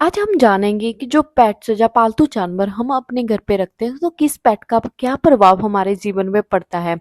आज हम जानेंगे कि जो पेट्स या पालतू जानवर हम अपने घर पे रखते हैं तो किस पेट का क्या प्रभाव हमारे जीवन में पड़ता है।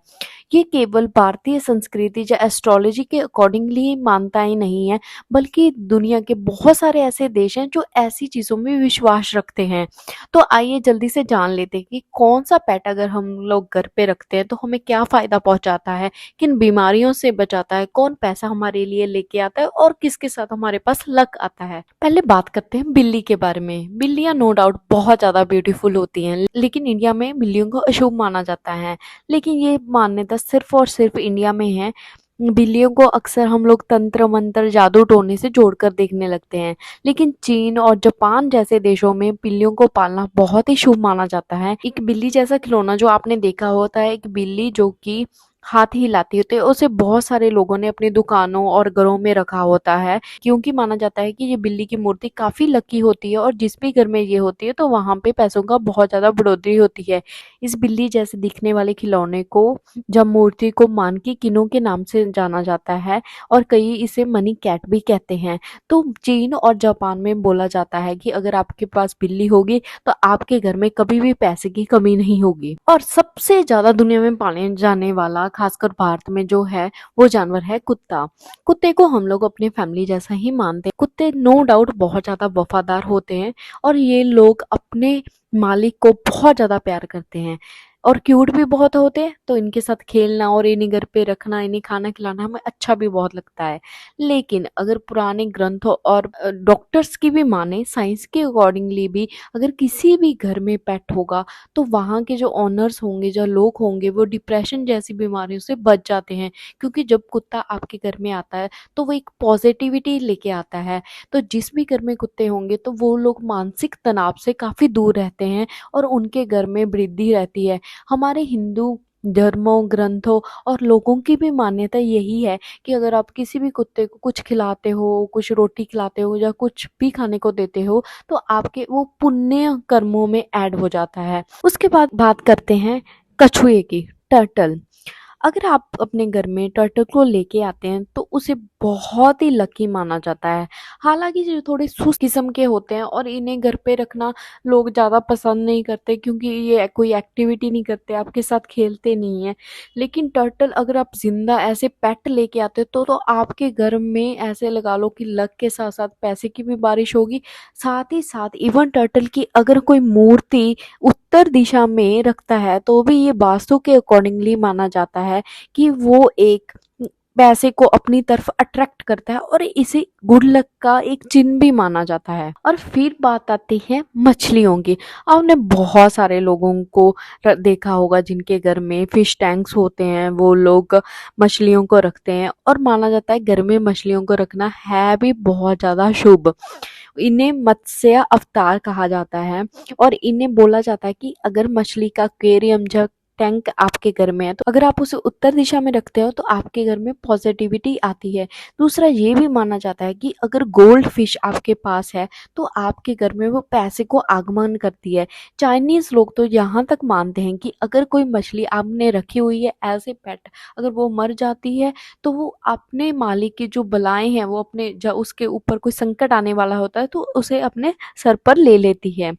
ये केवल भारतीय संस्कृति या एस्ट्रोलॉजी के अकॉर्डिंगली मान्यताएं नहीं है, बल्कि दुनिया के बहुत सारे ऐसे देश हैं जो ऐसी चीज़ों में विश्वास रखते हैं। तो आइए जल्दी से जान लेते हैं कि कौन सा पेट अगर हम लोग घर पे रखते हैं तो हमें क्या फ़ायदा पहुंचाता है, किन बीमारियों से बचाता है, कौन पैसा हमारे लिए लेके आता है और किसके साथ हमारे पास लक आता है। पहले बात करते हैं बिल्ली के बारे में। बिल्लियां नो डाउट बहुत ज़्यादा ब्यूटीफुल होती हैं, लेकिन इंडिया में बिल्लियों को अशुभ माना जाता है। लेकिन ये मान्यता सिर्फ और सिर्फ इंडिया में है। बिल्लियों को अक्सर हम लोग तंत्र मंत्र जादू टोने से जोड़कर देखने लगते हैं, लेकिन चीन और जापान जैसे देशों में बिल्लियों को पालना बहुत ही शुभ माना जाता है। एक बिल्ली जैसा खिलौना जो आपने देखा होता है, एक बिल्ली जो कि हाथ हिलाती होती है, उसे बहुत सारे लोगों ने अपनी दुकानों और घरों में रखा होता है, क्योंकि माना जाता है कि ये बिल्ली की मूर्ति काफी लकी होती है और जिस भी घर में ये होती है तो वहां पे पैसों का बहुत ज्यादा बढ़ोतरी होती है। इस बिल्ली जैसे दिखने वाले खिलौने को जब मूर्ति को मानकी किनो के नाम से जाना जाता है और कई इसे मनी कैट भी कहते हैं। तो चीन और जापान में बोला जाता है कि अगर आपके पास बिल्ली होगी तो आपके घर में कभी भी पैसे की कमी नहीं होगी। और सबसे ज्यादा दुनिया में पाले जाने वाला, खासकर भारत में जो है, वो जानवर है कुत्ता। कुत्ते को हम लोग अपनी फैमिली जैसा ही मानते हैं। कुत्ते नो डाउट बहुत ज्यादा वफादार होते हैं और ये लोग अपने मालिक को बहुत ज्यादा प्यार करते हैं और क्यूट भी बहुत होते हैं। तो इनके साथ खेलना और इन्हें घर पे रखना, इन्हें खाना खिलाना हमें अच्छा भी बहुत लगता है। लेकिन अगर पुराने ग्रंथों और डॉक्टर्स की भी माने, साइंस के अकॉर्डिंगली भी, अगर किसी भी घर में पेट होगा तो वहाँ के जो ऑनर्स होंगे, जो लोग होंगे, वो डिप्रेशन जैसी बीमारियों से बच जाते हैं। क्योंकि जब कुत्ता आपके घर में आता है तो वो एक पॉजिटिविटी लेके आता है। तो जिस भी घर में कुत्ते होंगे तो वो लोग मानसिक तनाव से काफ़ी दूर रहते हैं और उनके घर में वृद्धि रहती है। हमारे हिंदू धर्मों, ग्रंथों और लोगों की भी मान्यता यही है कि अगर आप किसी भी कुत्ते को कुछ खिलाते हो, कुछ रोटी खिलाते हो या कुछ भी खाने को देते हो, तो आपके वो पुण्य कर्मों में ऐड हो जाता है। उसके बाद बात करते हैं कछुए की, टर्टल। अगर आप अपने घर में टर्टल को लेके आते हैं तो उसे बहुत ही लकी माना जाता है। हालांकि ये थोड़े सुस्त किस्म के होते हैं और इन्हें घर पे रखना लोग ज़्यादा पसंद नहीं करते, क्योंकि ये कोई एक्टिविटी नहीं करते, आपके साथ खेलते नहीं हैं। लेकिन टर्टल अगर आप जिंदा ऐसे पेट लेके आते हो तो आपके घर में ऐसे लगा लो कि लक के साथ साथ पैसे की भी बारिश होगी। साथ ही साथ इवन टर्टल की अगर कोई मूर्ति उत्तर दिशा में रखता है तो भी ये वास्तु के अकॉर्डिंगली माना जाता है कि वो एक पैसे को अपनी तरफ अट्रैक्ट करता है और इसे गुड लक का एक चिन्ह भी माना जाता है। और फिर बात आती है मछलियों की। आपने बहुत सारे लोगों को देखा होगा जिनके घर में फिश टैंक्स होते हैं, वो लोग मछलियों को रखते हैं और माना जाता है घर में मछलियों को रखना है भी बहुत ज्यादा शुभ। इन्हें मत्स्य अवतार कहा जाता है और इन्हें बोला जाता है कि अगर मछली का एक्वेरियम या टैंक आपके घर में है तो अगर आप उसे उत्तर दिशा में रखते हो तो आपके घर में पॉजिटिविटी आती है। दूसरा ये भी माना जाता है कि अगर गोल्ड फिश आपके पास है तो आपके घर में वो पैसे को आगमन करती है। चाइनीज लोग तो यहाँ तक मानते हैं कि अगर कोई मछली आपने रखी हुई है एज ए पेट, अगर वो मर जाती है तो वो अपने मालिक की जो बलाएं हैं, वो अपने जब उसके ऊपर कोई संकट आने वाला होता है तो उसे अपने सर पर ले लेती है।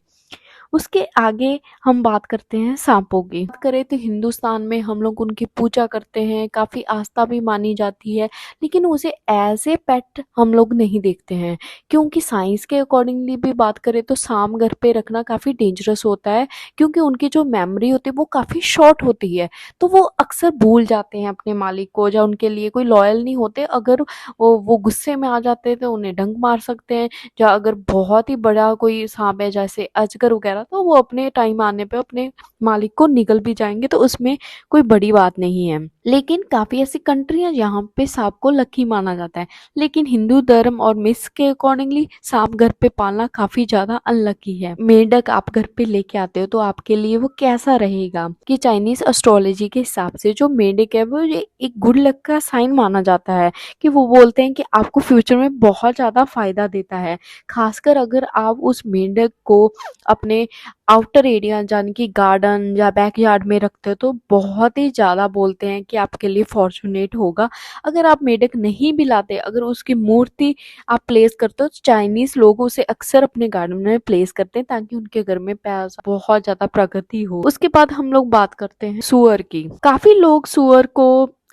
उसके आगे हम बात करते हैं सांपों की। बात करें तो हिंदुस्तान में हम लोग उनकी पूजा करते हैं, काफ़ी आस्था भी मानी जाती है, लेकिन उसे एज ए पेट हम लोग नहीं देखते हैं। क्योंकि साइंस के अकॉर्डिंगली भी बात करें तो सांप घर पे रखना काफ़ी डेंजरस होता है, क्योंकि उनकी जो मेमोरी होती है वो काफ़ी शॉर्ट होती है। तो वो अक्सर भूल जाते हैं अपने मालिक को, या उनके लिए कोई लॉयल नहीं होते। अगर वो गुस्से में आ जाते हैं तो उन्हें डंक मार सकते हैं, या अगर बहुत ही बड़ा कोई सांप है जैसे अजगर वगैरह तो वो अपने टाइम आने पे अपने मालिक को निगल भी जाएंगे, तो उसमें कोई बड़ी बात नहीं है। लेकिन काफी ऐसी कंट्री है जहाँ पे सांप को लकी माना जाता है, लेकिन हिंदू धर्म और मिस के अकॉर्डिंगली सांप घर पे पालना काफी ज्यादा अनलकी है। मेंढक आप घर पे लेके आते हो तो आपके लिए वो कैसा रहेगा कि चाइनीज एस्ट्रोलॉजी के हिसाब से जो मेंढक है वो एक गुड लक का साइन माना जाता है, कि वो बोलते हैं कि आपको फ्यूचर में बहुत ज्यादा फायदा देता है। खासकर अगर आप उस मेंढक को अपने आउटर एरिया यानी कि गार्डन या बैकयार्ड में रखते हो तो बहुत ही ज़्यादा बोलते हैं कि आपके लिए फॉर्चुनेट होगा। अगर आप मेढक नहीं भी लाते, अगर उसकी मूर्ति आप प्लेस करते हो तो चाइनीज़ लोग उसे अक्सर अपने गार्डन में प्लेस करते हैं ताकि उनके घर में पैसा बहुत ज़्यादा प्रगति हो। उसके बाद हम लोग बात करते हैं सूअर की। काफ़ी लोग सूअर को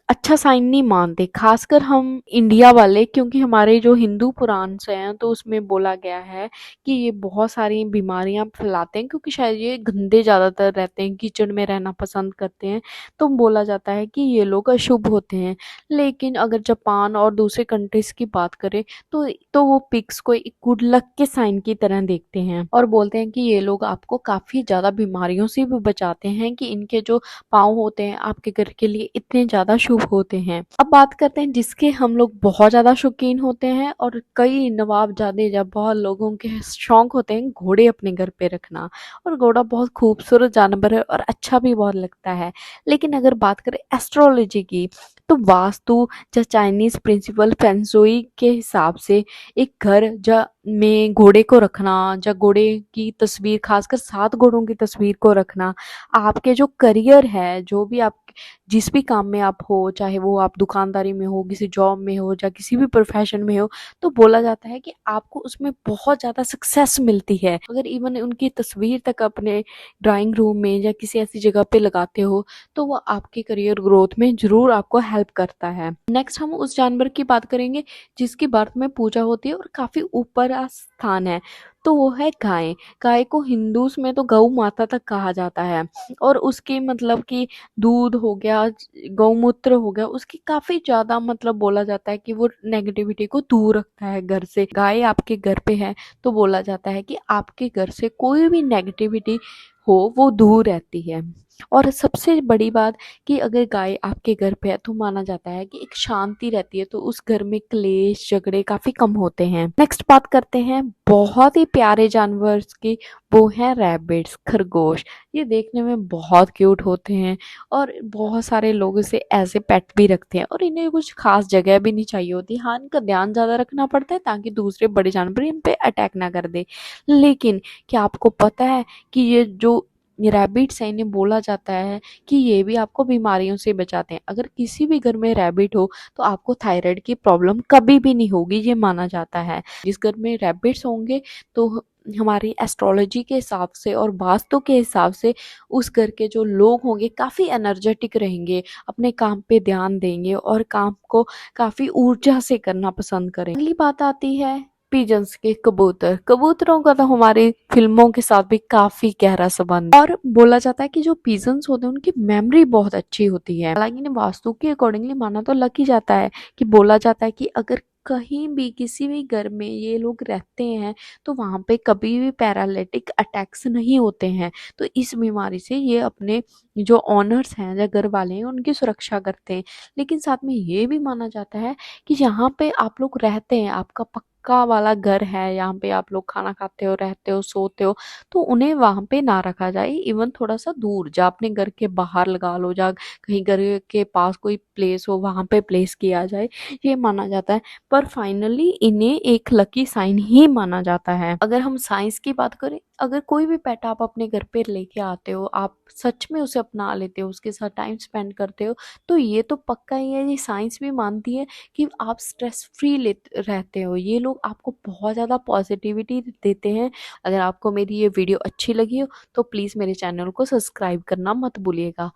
अच्छा साइन नहीं मानते, खासकर हम इंडिया वाले, क्योंकि हमारे जो हिंदू पुराण से हैं तो उसमें बोला गया है कि ये बहुत सारी बीमारियां फैलाते हैं, क्योंकि शायद ये गंदे ज़्यादातर रहते हैं, कीचड़ में रहना पसंद करते हैं, तो बोला जाता है कि ये लोग अशुभ होते हैं। लेकिन अगर जापान और दूसरे कंट्रीज की बात करें तो वो पिग्स को एक गुड लक के साइन की तरह देखते हैं और बोलते हैं कि ये लोग आपको काफ़ी ज़्यादा बीमारियों से भी बचाते हैं, कि इनके जो पाँव होते हैं आपके घर के लिए इतने ज़्यादा शुभ होते हैं। अब बात करते हैं जिसके हम लोग बहुत ज़्यादा शौकीन होते हैं और कई नवाबजादे या बहुत लोगों के शौक होते हैं घोड़े अपने घर पे रखना। और घोड़ा बहुत खूबसूरत जानवर है और अच्छा भी बहुत लगता है। लेकिन अगर बात करें एस्ट्रोलॉजी की, तो वास्तु या चाइनीज प्रिंसिपल फेंगशुई के हिसाब से एक घर में घोड़े को रखना या घोड़े की तस्वीर, खासकर 7 घोड़ों की तस्वीर को रखना, आपके जो करियर है, जो भी आप जिस भी काम में आप हो, चाहे वो आप दुकानदारी में हो, किसी जॉब में हो या किसी भी प्रोफेशन में हो, तो बोला जाता है कि आपको उसमें बहुत ज़्यादा सक्सेस मिलती है। अगर इवन उनकी तस्वीर तक अपने ड्राइंग रूम में या किसी ऐसी जगह पे लगाते हो तो वो आपके करियर ग्रोथ में ज़रूर आपको हेल्प करता है। नेक्स्ट हम उस जानवर की बात करेंगे जिसकी बर्थ में पूजा होती है और काफ़ी ऊपर स्थान है, तो वो है गाय। गाय को हिंदूज में तो गौ माता तक कहा जाता है और उसकी मतलब कि दूध हो गया, गौमूत्र हो गया, उसकी काफ़ी ज़्यादा मतलब बोला जाता है कि वो नेगेटिविटी को दूर रखता है घर से। गाय आपके घर पे है तो बोला जाता है कि आपके घर से कोई भी नेगेटिविटी हो वो दूर रहती है। और सबसे बड़ी बात कि अगर गाय आपके घर पे है तो माना जाता है कि एक शांति रहती है, तो उस घर में क्लेश झगड़े काफ़ी कम होते हैं। नेक्स्ट बात करते हैं बहुत ही प्यारे जानवर की, वो है रैबिट्स, खरगोश। ये देखने में बहुत क्यूट होते हैं और बहुत सारे लोग इसे एज ए पेट भी रखते हैं और इन्हें कुछ खास जगह भी नहीं चाहिए होती। हाँ, इनका ध्यान ज़्यादा रखना पड़ता है ताकि दूसरे बड़े जानवर इन पे अटैक ना कर दे। लेकिन क्या आपको पता है कि ये जो रैबिट्स हैं, इन्हें बोला जाता है कि ये भी आपको बीमारियों से बचाते हैं। अगर किसी भी घर में रैबिट हो तो आपको थायराइड की प्रॉब्लम कभी भी नहीं होगी, ये माना जाता है। जिस घर में रैबिट्स होंगे तो हमारी एस्ट्रोलॉजी के हिसाब से और वास्तु के हिसाब से उस घर के जो लोग होंगे काफ़ी एनर्जेटिक रहेंगे, अपने काम पे ध्यान देंगे और काम को काफ़ी ऊर्जा से करना पसंद करेंगे। अगली बात आती है पिजन्स के, कबूतर। कबूतरों का तो हमारी फिल्मों के साथ भी काफी गहरा संबंध है और बोला जाता है कि जो पिजन्स होते हैं उनकी मेमोरी बहुत अच्छी होती है। हालांकि इन्हें वास्तु के अकॉर्डिंगली माना तो लग ही जाता है कि बोला जाता है कि अगर कहीं भी किसी भी घर में ये लोग रहते हैं तो वहां पे कभी भी पैरालिटिक अटैक्स नहीं होते हैं। तो इस बीमारी से ये अपने जो ऑनर्स हैं या घर वाले हैं उनकी सुरक्षा करते हैं। लेकिन साथ में ये भी माना जाता है कि यहाँ पे आप लोग रहते हैं, आपका पक्का वाला घर है, यहाँ पे आप लोग खाना खाते हो, रहते हो, सोते हो, तो उन्हें वहाँ पे ना रखा जाए। इवन थोड़ा सा दूर जा अपने घर के बाहर लगा लो, जा कहीं घर के पास कोई प्लेस हो वहाँ पे प्लेस किया जाए, ये माना जाता है। पर फाइनली इन्हें एक लकी साइन ही माना जाता है। अगर हम साइंस की बात करें, अगर कोई भी पेट आप अपने घर पे लेके आते हो, आप सच में उसे अपना लेते हो, उसके साथ टाइम स्पेंड करते हो, तो ये तो पक्का ही है, ये साइंस भी मानती है कि आप स्ट्रेस फ्री रहते हो। ये लोग आपको बहुत ज़्यादा पॉजिटिविटी देते हैं। अगर आपको मेरी ये वीडियो अच्छी लगी हो तो प्लीज़ मेरे चैनल को सब्सक्राइब करना मत भूलिएगा।